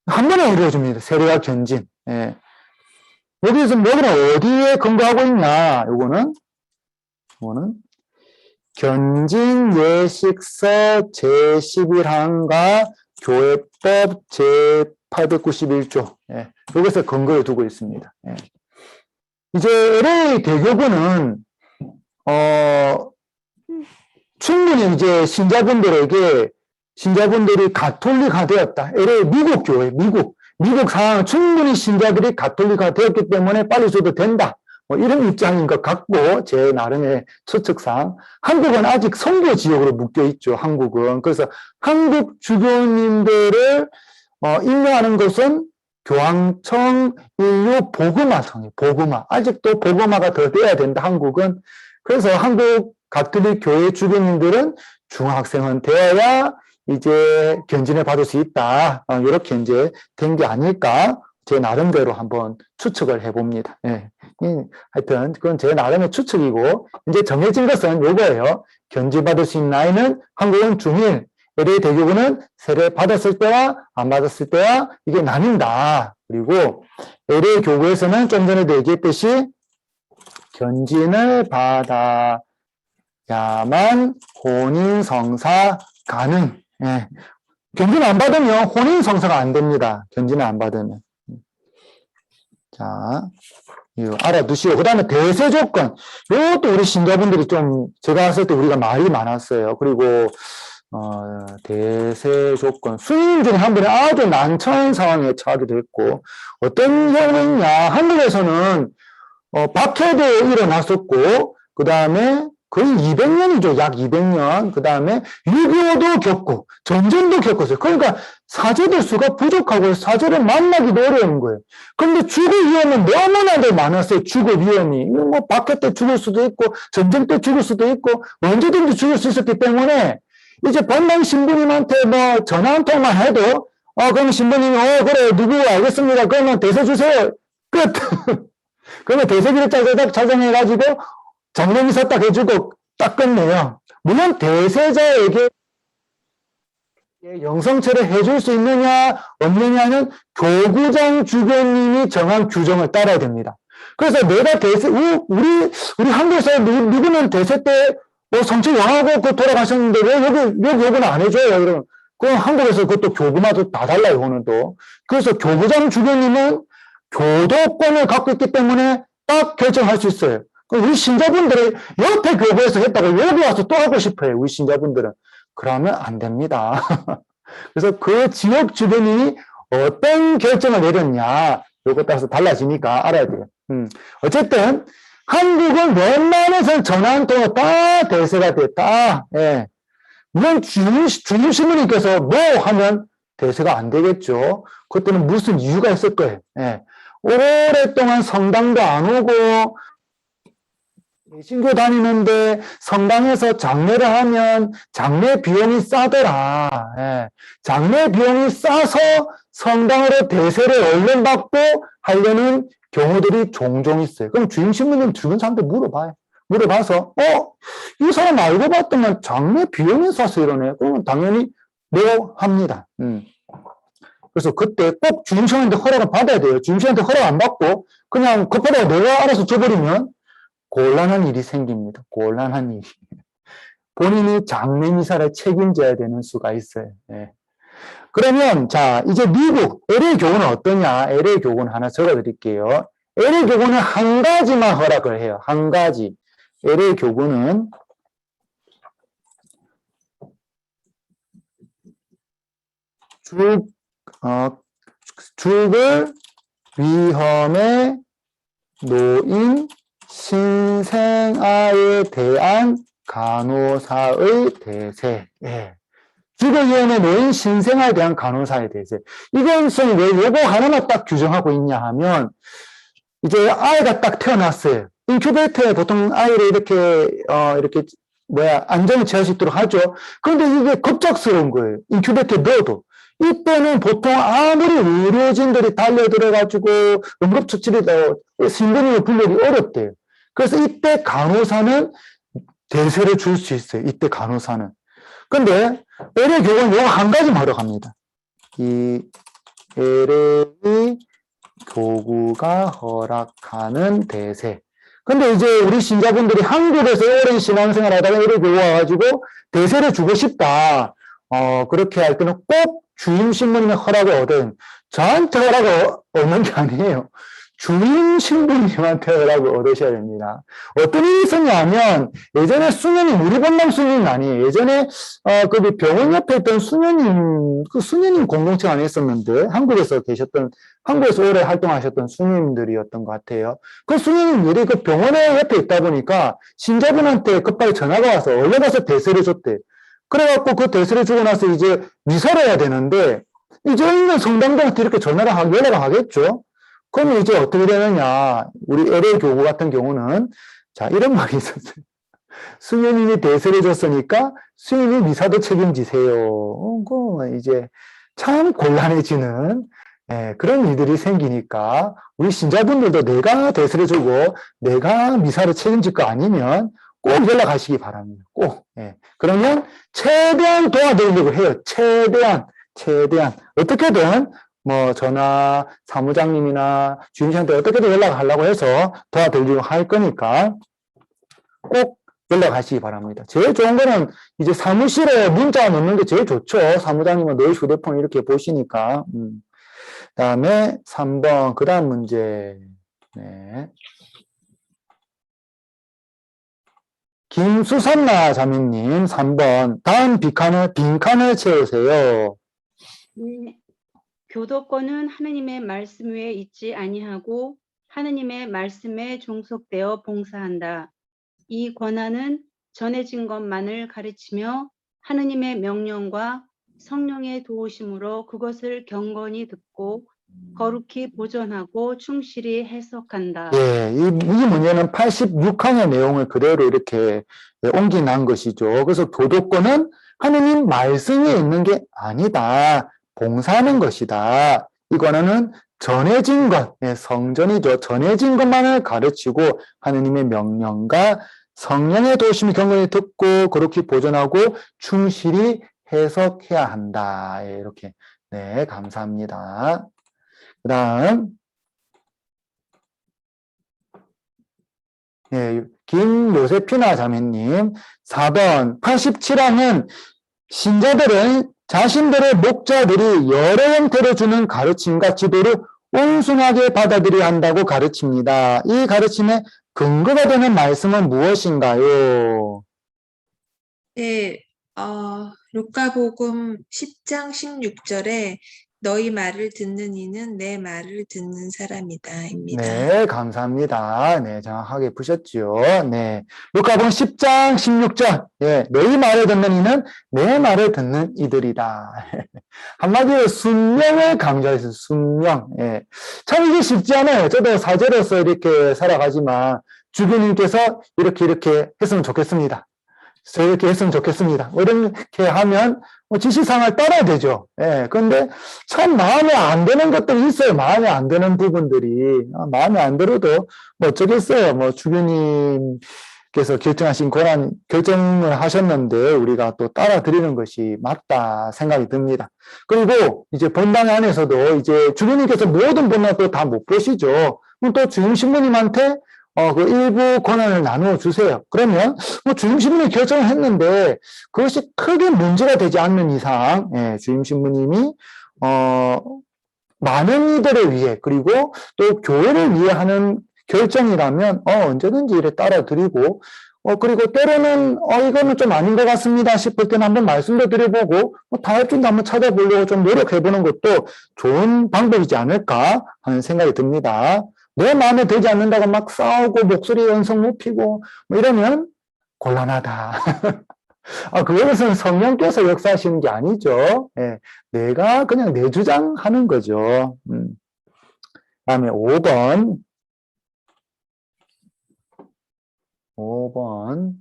Speaker 1: 한 번에 이루어집니다. 세례와 견진. 예. 여기서 여기는 어디에 근거하고 있나? 요거는 견진 예식서 제11항과 교회법 제891조. 예. 여기서 근거를 두고 있습니다. 예. 이제 LA 대교구는 충분히 이제 신자분들이 가톨릭화 되었다. LA 미국 교회, 미국 상황은 충분히 신자들이 가톨릭화 되었기 때문에 빨리 줘도 된다. 뭐 이런 입장인 것 같고, 제 나름의 추측상. 한국은 아직 선교 지역으로 묶여 있죠, 한국은. 그래서 한국 주교님들을 인도하는 것은 교황청 인류 복음화성이에요, 복음화. 아직도 복음화가 더 돼야 된다, 한국은. 그래서 한국 가톨릭 교회 주교님들은 중학생은 되어야 이제 견진을 받을 수 있다. 이렇게 이제 된 게 아닐까. 제 나름대로 한번 추측을 해봅니다. 예. 하여튼, 그건 제 나름의 추측이고, 이제 정해진 것은 요거예요. 견진받을 수 있는 나이는 한국은 중1, LA 대교구는 세례 받았을 때와 안 받았을 때와 이게 나뉜다. 그리고 LA 교구에서는 좀 전에도 얘기했듯이 견진을 받아야만 혼인성사 가능. 예. 견진 안 받으면 혼인성사가 안 됩니다. 견진을 안 받으면. 자, 이거 알아두시고, 그 다음에 대세 조건. 이것도 우리 신자분들이 좀, 제가 했을 때 우리가 말이 많았어요. 그리고, 대세 조건. 수임 중에 한 분이 아주 난처한 상황에 처하기도 했고, 어떤 경우냐, 한국에서는, 박해도 일어났었고, 그 다음에 거의 200년이죠. 약 200년. 그 다음에 6.25도 겪고, 전쟁도 겪었어요. 그러니까 사제들 수가 부족하고 사제를 만나기도 어려운 거예요. 그런데 죽을 위험은 너무나도 많았어요. 죽을 위험이. 뭐, 박해 때 죽을 수도 있고, 전쟁 때 죽을 수도 있고, 언제든지 죽을 수 있었기 때문에, 이제 본당 신부님한테 뭐, 전화 한 통만 해도, 그럼 신부님이, 그래, 누구 알겠습니다. 그러면 대세 주세요. 끝. 그러면 대세기를 짜자작 자정해가지고, 장례미사 딱 해주고 딱 끝내요. 물론 대세자에게 영성철을 해줄 수 있느냐 없느냐는 교구장 주교님이 정한 규정을 따라야 됩니다. 그래서 내가 대세 우리 한국에서 누구는 대세 때 성철 영하고 그 돌아가셨는데 왜 여기는 안 해줘요? 이러면 그럼 한국에서 그것도 교구마다 다 달라요. 오늘도. 그래서 교구장 주교님은 교도권을 갖고 있기 때문에 딱 결정할 수 있어요. 우리 신자분들이 옆에 교구에서 했다고 여기 와서 또 하고 싶어요. 우리 신자분들은. 그러면 안 됩니다. 그래서 그 지역 주변이 어떤 결정을 내렸냐, 요거 따라서 달라지니까 알아야 돼요. 어쨌든, 한국은 웬만해서 전화 한 통으로 다 대세가 됐다. 예. 물론 주임신부님께서 뭐 하면 대세가 안 되겠죠. 그때는 무슨 이유가 있을 거예요. 예. 오랫동안 성당도 안 오고, 신교 다니는데 성당에서 장례를 하면 장례 비용이 싸더라. 예. 장례 비용이 싸서 성당으로 대세를 얼른 받고 하려는 경우들이 종종 있어요. 그럼 주임 신부님 주변 사람들 물어봐요. 물어봐서 이 사람 알고 봤더만 장례 비용이 싸서 이러네. 그러면 당연히 합니다. 그래서 그때 꼭 주임 신부님한테 허락을 받아야 돼요. 주임 신부님한테 허락 안 받고 그냥 급하다고 내가 알아서 줘버리면 곤란한 일이 생깁니다. 곤란한 일이. 본인이 장례미사를 책임져야 되는 수가 있어요. 예. 그러면 자 이제 미국 LA 교구는 어떠냐? LA 교구는 하나 적어드릴게요. LA 교구는 한 가지만 허락을 해요. 한 가지. LA 교구는 죽을 위험에 놓인 신생아에 대한 간호사의 대세. 예. 죽을 위험에 놓인 신생아에 대한 간호사의 대세. 이것은 왜 요거 하나만 딱 규정하고 있냐 하면, 이제 아이가 딱 태어났어요. 인큐베이터에 보통 아이를 이렇게 안전을 취할 수 있도록 하죠. 그런데 이게 급작스러운 거예요. 인큐베이터에 넣어도. 이때는 보통 아무리 의료진들이 달려들어가지고 응급처치를 신부님을 불러기 어렵대요. 그래서 이때 간호사는 대세를 줄 수 있어요. 이때 간호사는. 근데 LA 교구는 이거 한 가지만 허락합니다. 이 LA 교구가 허락하는 대세. 근데 이제 우리 신자분들이 한국에서 오랜 신앙생활 하다가 LA 교구 와가지고 대세를 주고 싶다. 그렇게 할 때는 꼭 주임 신부님의 허락을 얻은, 저한테 허락을 얻는 게 아니에요. 주임 신부님한테 허락을 얻으셔야 됩니다. 어떤 일이 있었냐면, 예전에 수녀님, 우리 본당 수녀님 아니에요. 예전에, 그 병원 옆에 있던 수녀님, 그 수녀님 공동체 안에 있었는데, 한국에서 오래 활동하셨던 수녀님들이었던 것 같아요. 그 수녀님들이 그 병원에 옆에 있다 보니까, 신자분한테 급하게 전화가 와서 얼른 가서 대세를 줬대. 그래갖고 그 대세를 주고 나서 이제 미사를 해야 되는데, 이제 있는 성당들한테 이렇게 연락을 하겠죠? 그러면 이제 어떻게 되느냐. 우리 LA 교구 같은 경우는, 자, 이런 말이 있었어요. 수녀님이 대세를 줬으니까 수녀님이 미사도 책임지세요. 이제 참 곤란해지는, 그런 일들이 생기니까, 우리 신자분들도 내가 대세를 주고 내가 미사를 책임질 거 아니면 꼭 연락하시기 바랍니다. 꼭. 그러면 최대한 도와드리려고 해요. 최대한. 어떻게든 뭐 전화 사무장님이나 주임씨한테 어떻게든 연락하려고 해서 도와드리려고 할 거니까 꼭 연락하시기 바랍니다. 제일 좋은 거는 이제 사무실에 문자 넣는 게 제일 좋죠. 사무장님은 내 휴대폰 이렇게 보시니까. 다음에 3번 그 다음 문제. 네. 김수선나 자매님 3번 다음 빈칸을 채우세요.
Speaker 4: 네. 교도권은 하느님의 말씀 위에 있지 아니하고 하느님의 말씀에 종속되어 봉사한다. 이 권한은 전해진 것만을 가르치며 하느님의 명령과 성령의 도우심으로 그것을 경건히 듣고 거룩히 보존하고 충실히 해석한다.
Speaker 1: 예, 이 문제는 86항의 내용을 그대로 이렇게 옮겨난 것이죠. 그래서 교도권은 하느님 말씀에 있는 게 아니다. 봉사하는 것이다. 이거는 전해진 것, 성전이죠. 전해진 것만을 가르치고 하느님의 명령과 성령의 도우심을 경건히 듣고 그렇게 보존하고 충실히 해석해야 한다. 예, 이렇게. 네, 감사합니다. 그 다음, 예, 김요세피나 자매님, 4번, 87항은 신자들은 자신들의 목자들이 여러 형태로 주는 가르침과 지도를 온순하게 받아들여야 한다고 가르칩니다. 이 가르침의 근거가 되는 말씀은 무엇인가요?
Speaker 5: 네, 루카복음 10장 16절에 너희 말을 듣는 이는 내 말을 듣는 사람이다입니다.
Speaker 1: 네, 감사합니다. 네, 정확하게 푸셨죠. 네. 루카복음 10장 16절. 예, 너희 말을 듣는 이는 내 말을 듣는 이들이다. 한마디로 순명을 강조해서 순명. 예. 참 이게 쉽지 않아요. 저도 사제로서 이렇게 살아가지만 주교님께서 이렇게 했으면 좋겠습니다. 이렇게 했으면 좋겠습니다. 이렇게 하면 지시사항을 따라야 되죠. 예. 근데 참 마음에 안 드는 것들이 있어요. 마음에 안 드는 부분들이. 마음에 안 들어도 뭐 어쩌겠어요. 주교님께서 결정하신 결정을 하셨는데 우리가 또 따라 드리는 것이 맞다 생각이 듭니다. 그리고 이제 본당 안에서도 이제 주교님께서 모든 본당도 다 못 보시죠. 그럼 또 주임 신부님한테 그 일부 권한을 나누어 주세요. 그러면 주임 신부님이 결정을 했는데 그것이 크게 문제가 되지 않는 이상, 예, 주임 신부님이 많은 이들을 위해 그리고 또 교회를 위해 하는 결정이라면 언제든지 이래 따라 드리고 그리고 때로는 이거는 좀 아닌 것 같습니다 싶을 때는 한번 말씀도 드려보고 타협점도 한번 찾아보려고 좀 노력해보는 것도 좋은 방법이지 않을까 하는 생각이 듭니다. 내 마음에 들지 않는다고 막 싸우고 목소리 연성 높이고 이러면 곤란하다. 그것은 성령께서 역사하시는 게 아니죠. 예, 내가 그냥 내 주장하는 거죠. 다음에 5번. 5번.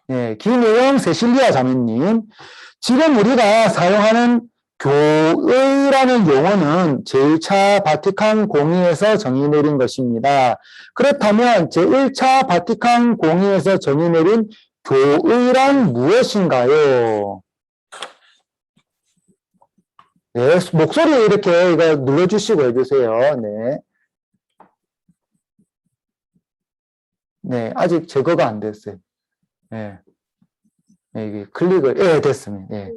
Speaker 1: 예, 김혜영 세실리아 자매님. 지금 우리가 사용하는 교의라는 용어는 제1차 바티칸 공의에서 정의 내린 것입니다. 그렇다면 제1차 바티칸 공의에서 정의 내린 교의란 무엇인가요? 네, 목소리 이렇게 이거 눌러주시고 해주세요. 네. 네, 아직 제거가 안 됐어요. 네. 네, 이게 클릭을, 예, 됐습니다. 네.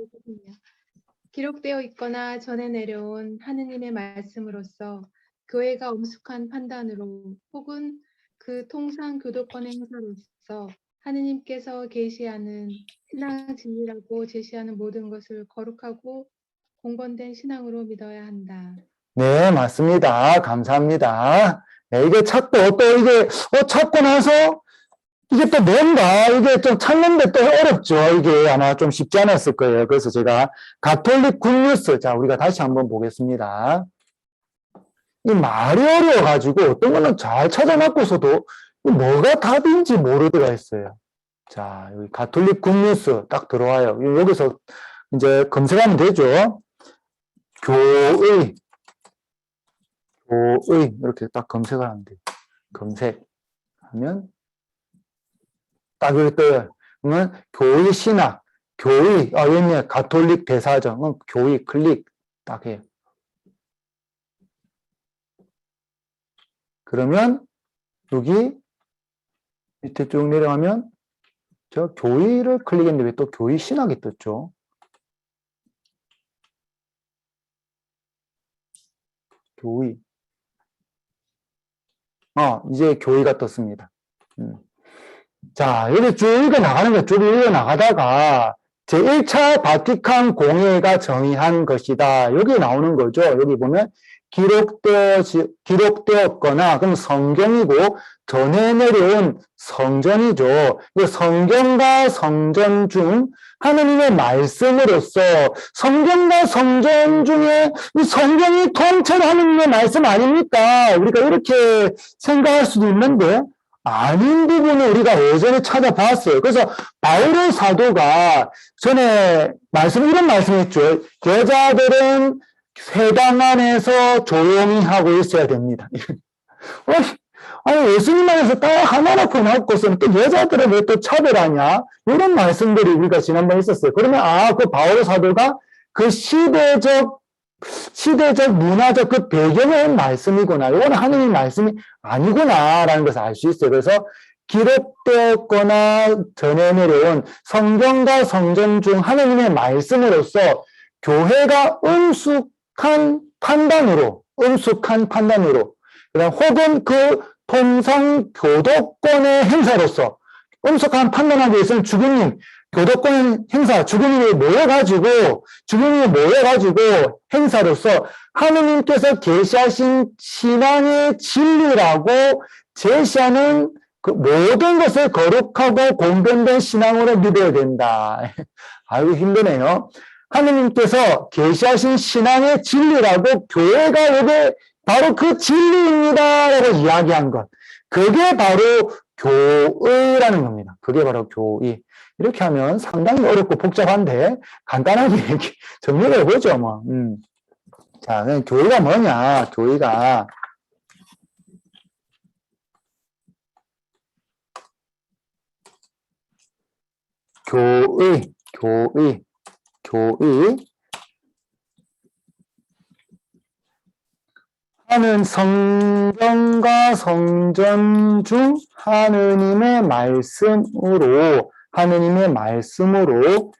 Speaker 6: 기록되어 있거나 전해 내려온 하느님의 말씀으로서 교회가 엄숙한 판단으로 혹은 그 통상 교도권의 행사로서 하느님께서 계시하는 신앙 진리라고 제시하는 모든 것을 거룩하고 공건된 신앙으로 믿어야 한다.
Speaker 1: 네, 맞습니다. 감사합니다. 네, 이게 찾고 또 이게 찾고 나서 이게 또 뭔가 이게 좀 찾는데 또 어렵죠. 이게 아마 좀 쉽지 않았을 거예요. 그래서 제가 가톨릭 굿뉴스, 자 우리가 다시 한번 보겠습니다. 이 말이 어려워가지고 어떤 거는 잘 찾아놨고서도 뭐가 답인지 모르더라 했어요. 자 여기 가톨릭 굿뉴스 딱 들어와요. 여기서 이제 검색하면 되죠. 교의 이렇게 딱 검색을 하면 돼요. 검색하면 딱 여기 떠요. 그러면 교의 신학, 교의, 여기 가톨릭 대사전, 교의 클릭 딱 해요. 그러면 여기 밑에 쭉 내려가면 저 교의를 클릭했는데 왜 또 교의 신학이 떴죠? 교의. 이제 교의가 떴습니다. 자, 여기 쭉 읽어나가는 거 쭉 읽어나가다가 제1차 바티칸 공회가 정의한 것이다. 여기 나오는 거죠. 여기 보면 기록되었거나, 그럼 성경이고, 전해 내려온 성전이죠. 그 성경과 성전 중 하느님의 말씀으로서 성경과 성전 중에 이 성경이 통째로 하느님의 말씀 아닙니까? 우리가 이렇게 생각할 수도 있는데, 아닌 부분을 우리가 예전에 찾아봤어요. 그래서 바울의 사도가 전에 이런 말씀했죠. 여자들은 회당 안에서 조용히 하고 있어야 됩니다. 아니, 예수님 안에서 딱 하나 놓고서는 또 여자들은 왜 또 차별하냐? 이런 말씀들이 우리가 지난번에 있었어요. 그러면, 그 바울 사도가 그 시대적 문화적 그 배경의 말씀이구나. 이건 하느님 말씀이 아니구나라는 것을 알 수 있어요. 그래서 기록되었거나 전해 내려온 성경과 성전 중 하느님의 말씀으로서 교회가 엄숙한 판단으로, 그다음 혹은 그 통상 교도권의 행사로서 엄숙한 판단하기 위해서는 주교님, 교도권 행사, 주교님이 모여가지고 행사로서 하느님께서 계시하신 신앙의 진리라고 제시하는 그 모든 것을 거룩하고 공변된 신앙으로 믿어야 된다. 아이고, 힘드네요. 하느님께서 계시하신 신앙의 진리라고 교회가 여기 바로 그 진리입니다라고 이야기한 것. 그게 바로 교의라는 겁니다. 그게 바로 교의. 이렇게 하면 상당히 어렵고 복잡한데 간단하게 정리를 해보죠, 뭐. 자, 교의가 뭐냐? 교의가 하는 성경과 성전 중 하느님의 말씀으로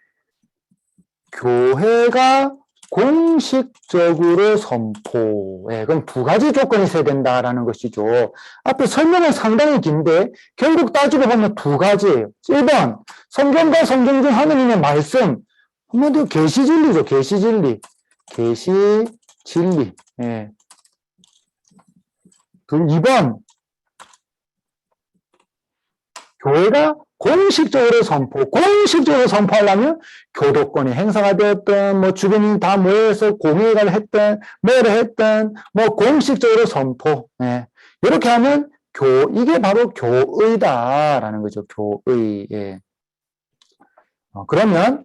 Speaker 1: 교회가 공식적으로 선포. 그럼 두 가지 조건이 있어야 된다라는 것이죠. 앞에 설명은 상당히 긴데 결국 따지고 보면 두 가지예요. 1번, 성경과 성경 중 하느님의 말씀. 한마디로 계시진리죠. 계시진리. 예. 2번, 교회가 공식적으로 선포하려면 교도권이 행사가 되었든, 뭐 주변이 다 모여서 공회를 했든, 공식적으로 선포. 예. 이렇게 하면 이게 바로 교의다라는 거죠. 교의. 예. 그러면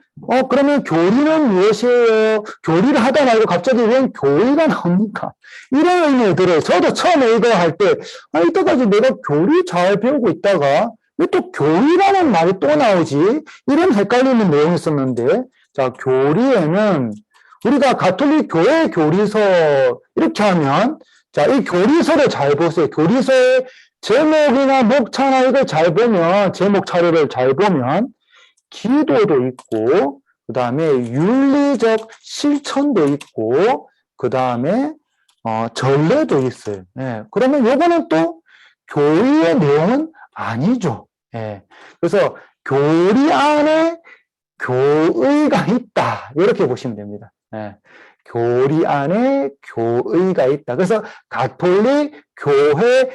Speaker 1: 교리는 무엇이에요? 교리를 하다 말고 갑자기 왜 교의가 나옵니까? 이런 의미가 들어요. 저도 처음에 이거 할 때, 이때까지 내가 교리 잘 배우고 있다가, 왜 또 교리라는 말이 또 나오지? 이런 헷갈리는 내용이 있었는데, 자, 교리에는, 우리가 가톨릭 교회 교리서, 이렇게 하면, 자, 이 교리서를 잘 보세요. 교리서의 제목이나 목차나 이걸 잘 보면, 제목 차례를 잘 보면, 기도도 있고, 그 다음에 윤리적 실천도 있고, 그 다음에, 전례도 있어요. 예. 그러면 요거는 또 교리의 내용은 아니죠. 예. 그래서 교리 안에 교의가 있다. 이렇게 보시면 됩니다. 예. 교리 안에 교의가 있다. 그래서 가톨릭 교회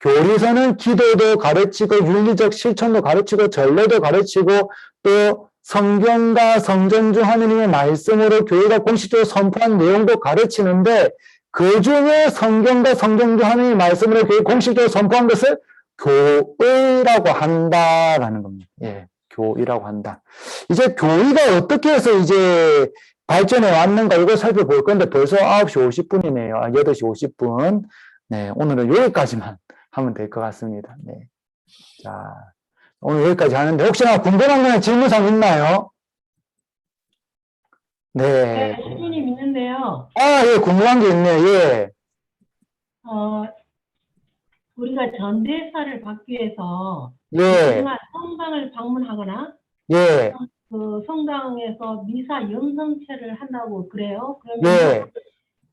Speaker 1: 교리서는 기도도 가르치고 윤리적 실천도 가르치고 전례도 가르치고 또 성경과 성전 중 하느님의 말씀으로 교회가 공식적으로 선포한 내용도 가르치는데 그 중에 성경과 성경 중 하느님의 말씀으로 교회 공식적으로 선포한 것을 교의라고 한다라는 겁니다. 예, 교의라고 한다. 이제 교의가 어떻게 해서 이제 발전해 왔는가 이걸 살펴볼 건데 벌써 9시 50분이네요. 8시 50분. 네, 오늘은 여기까지만 하면 될 것 같습니다. 네. 자, 오늘 여기까지 하는데 혹시나 궁금한 거나 질문사항 있나요? 네.
Speaker 7: 질문이 있는데요.
Speaker 1: 예, 궁금한 게 있네요. 예.
Speaker 7: 우리가 전대사를 받기 위해서
Speaker 1: 예.
Speaker 7: 성당을 방문하거나
Speaker 1: 예.
Speaker 7: 그 성당에서 미사 영성체를 한다고 그래요. 그러면
Speaker 1: 예.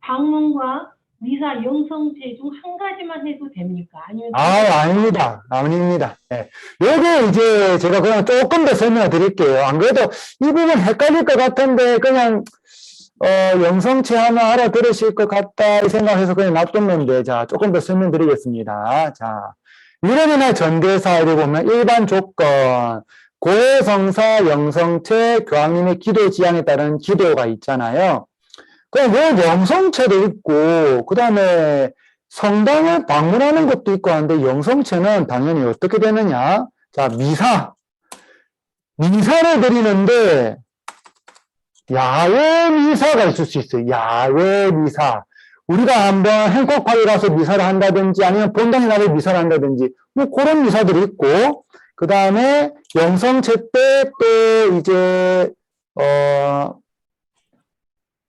Speaker 7: 방문과 미사 영성체 중 한 가지만 해도 됩니까? 아니면
Speaker 1: 아닙니다. 아닙니다. 예. 요게 이제 제가 그냥 조금 더 설명을 드릴게요. 안 그래도 이 부분 헷갈릴 것 같은데 그냥 영성체 하나 알아들으실 것 같다 이 생각해서 그냥 놔뒀는데, 자, 조금 더 설명드리겠습니다. 자, 유령이나 전대사 이렇게 보면 일반 조건, 고해성사, 영성체, 교황님의 기도 지향에 따른 기도가 있잖아요. 그럼 뭐 영성체도 있고, 그 다음에 성당을 방문하는 것도 있고 한데, 영성체는 당연히 어떻게 되느냐? 자, 미사를 드리는데, 야외 미사가 있을 수 있어요. 야외 미사. 우리가 한번 행콕파에 가서 미사를 한다든지 아니면 본당에 가서 미사를 한다든지 뭐 그런 미사들이 있고, 그 다음에 영성체 때 또 이제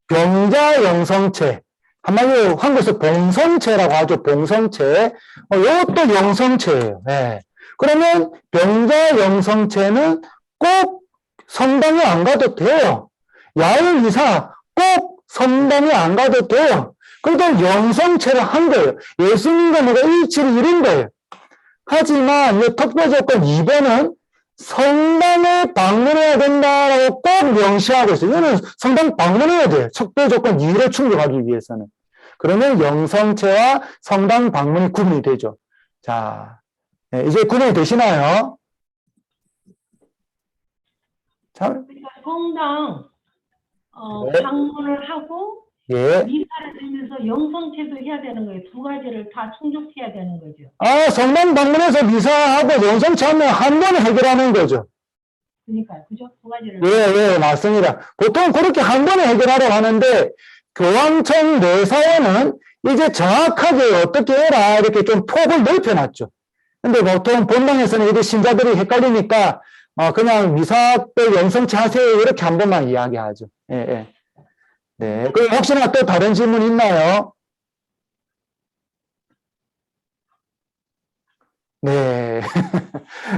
Speaker 1: 병자 영성체, 한마디로 한국에서 봉성체라고 하죠. 봉성체. 이것도 영성체예요. 네. 그러면 병자 영성체는 꼭 성당에 안 가도 돼요. 야외 미사 꼭 성당에 안 가도 돼요. 그래도 영성체를 한 거예요. 예수님과 내가 일치를 이룬 거예요. 하지만 이 특별 조건 2번은 성당에 방문해야 된다라고 꼭 명시하고 있어요. 이거는 성당 방문해야 돼요. 특별 조건 2를 충족하기 위해서는. 그러면 영성체와 성당 방문이 구분이 되죠. 자, 네, 이제 구분이 되시나요? 자,
Speaker 7: 그러니까 성당
Speaker 1: 네.
Speaker 7: 방문을 하고
Speaker 1: 예.
Speaker 7: 미사를 드리면서 영성체도 해야 되는 거예요. 두 가지를 다 충족해야 되는 거죠.
Speaker 1: 성당 방문해서 미사하고 영성체 하면 한 번에 해결하는 거죠.
Speaker 7: 그러니까요. 그죠? 두 가지를.
Speaker 1: 예, 맞습니다. 보통 그렇게 한 번에 해결하려고 하는데, 교황청 내사에는 이제 정확하게 어떻게 해라, 이렇게 좀 폭을 넓혀놨죠. 근데 보통 본당에서는 이제 신자들이 헷갈리니까, 그냥 미사 때 영성체 하세요. 이렇게 한 번만 이야기하죠. 예. 네. 그럼 혹시나 또 다른 질문 있나요? 네.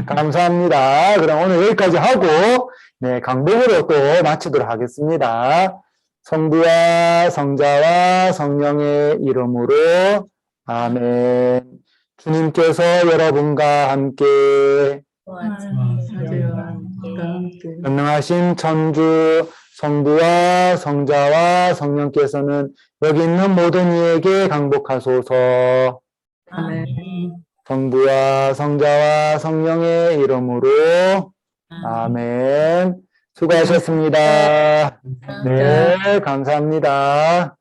Speaker 1: 감사합니다. 그럼 오늘 여기까지 하고, 네, 강복으로 또 마치도록 하겠습니다. 성부와 성자와 성령의 이름으로, 아멘. 주님께서 여러분과 함께 전능하신 천주 성부와 성자와 성령께서는 여기 있는 모든 이에게 강복하소서.
Speaker 2: 아멘.
Speaker 1: 성부와 성자와 성령의 이름으로 아멘. 수고하셨습니다. 네, 감사합니다.